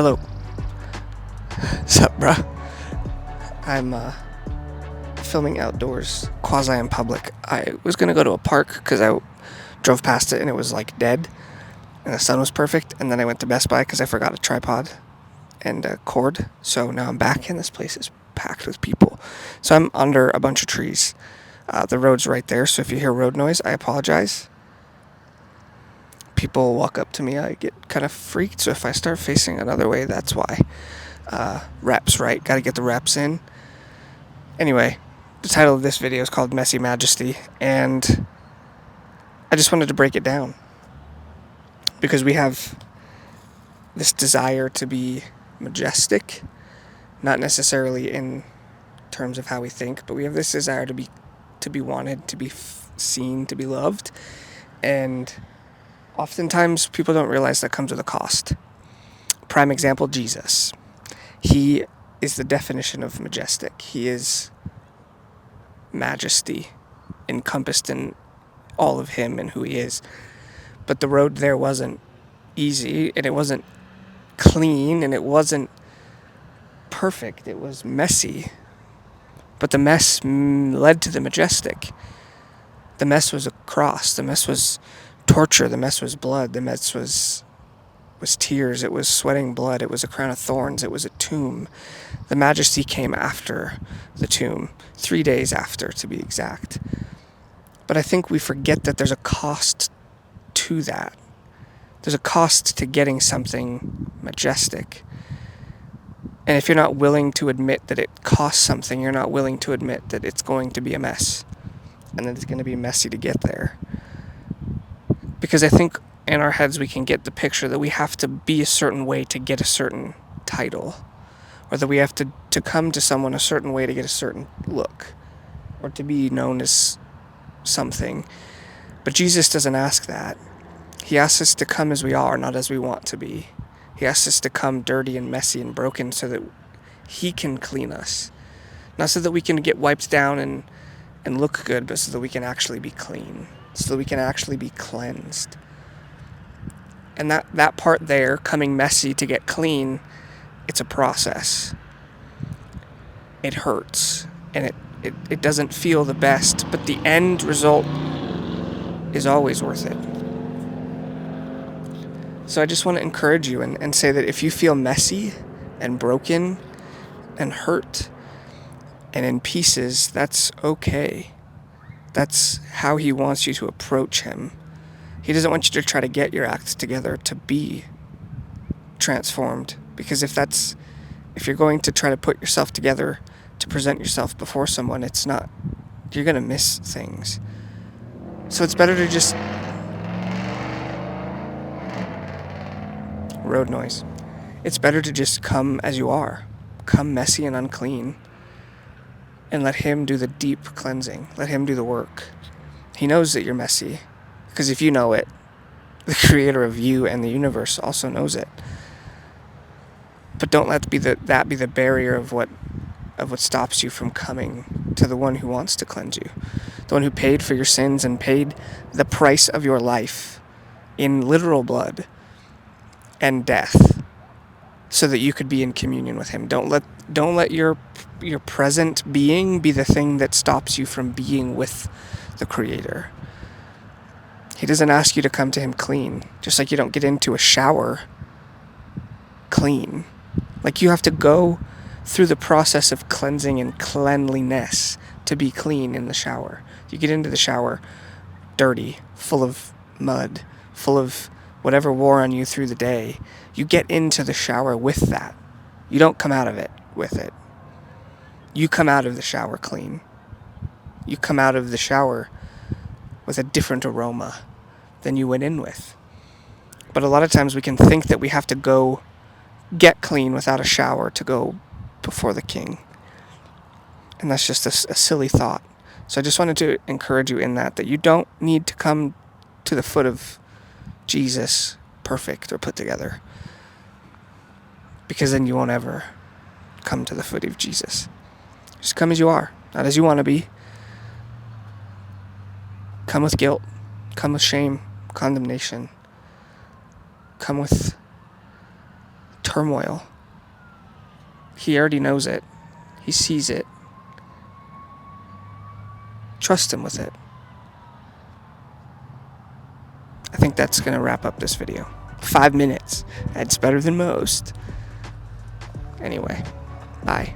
Hello. Sup, bruh? I'm filming outdoors, quasi in public. I was gonna go to a park because I drove past it and it was like dead, and the sun was perfect. And then I went to Best Buy because I forgot a tripod and a cord. So now I'm back, and this place is packed with people. So I'm under a bunch of trees. The road's right there, so if you hear road noise, I apologize. People walk up to me, I get kind of freaked. So if I start facing another way, that's why. Reps, right? Gotta get the reps in. Anyway, the title of this video is called Majesty, and I just wanted to break it down because we have this desire to be majestic, not necessarily in terms of how we think, but we have this desire to be wanted, to be seen, to be loved, and oftentimes people don't realize that comes with a cost. Prime example, Jesus. He is the definition of majestic. He is majesty encompassed in all of him and who he is. But the road there wasn't easy, and it wasn't clean, and it wasn't perfect. It was messy. But the mess led to the majestic. The mess was a cross. The mess was torture. The mess was blood. The mess was tears. It was sweating blood. It was a crown of thorns. It was a tomb. The majesty came after the tomb, 3 days after, to be exact. But I think we forget that there's a cost to that. There's a cost to getting something majestic. And if you're not willing to admit that it costs something, you're not willing to admit that it's going to be a mess, and that it's going to be messy to get there. Because I think in our heads we can get the picture that we have to be a certain way to get a certain title, or that we have to come to someone a certain way to get a certain look, or to be known as something. But Jesus doesn't ask that. He asks us to come as we are, not as we want to be. He asks us to come dirty and messy and broken so that he can clean us. Not so that we can get wiped down and look good, but so that we can actually be clean, so that we can actually be cleansed. And that part there, coming messy to get clean, it's a process. It hurts, and it doesn't feel the best, but the end result is always worth it. So I just want to encourage you and say that if you feel messy and broken and hurt and in pieces, that's okay. That's how he wants you to approach him. He doesn't want you to try to get your act together to be transformed. Because if you're going to try to put yourself together to present yourself before someone, you're going to miss things. So it's better to just... Road noise. It's better to just come as you are. Come messy and unclean. And let him do the deep cleansing. Let him do the work. He knows that you're messy. Because if you know it, the creator of you and the universe also knows it. But don't let that be the barrier of what stops you from coming to the one who wants to cleanse you. The one who paid for your sins and paid the price of your life in literal blood and death so that you could be in communion with him. Don't let your present being be the thing that stops you from being with the creator. He doesn't ask you to come to him clean, just like you don't get into a shower clean. Like you have to go through the process of cleansing and cleanliness to be clean in the shower. You get into the shower dirty, full of mud, full of whatever wore on you through the day. You get into the shower with that. You don't come out of it with it. You come out of the shower clean. You come out of the shower with a different aroma than you went in with. But a lot of times we can think that we have to go get clean without a shower to go before the king. And that's just a silly thought. So I just wanted to encourage you in that you don't need to come to the foot of Jesus perfect or put together. Because then you won't ever come to the foot of Jesus. Just come as you are, not as you want to be. Come with guilt. Come with shame, condemnation. Come with turmoil. He already knows it. He sees it. Trust him with it. I think that's going to wrap up this video. 5 minutes. That's better than most. Anyway, bye.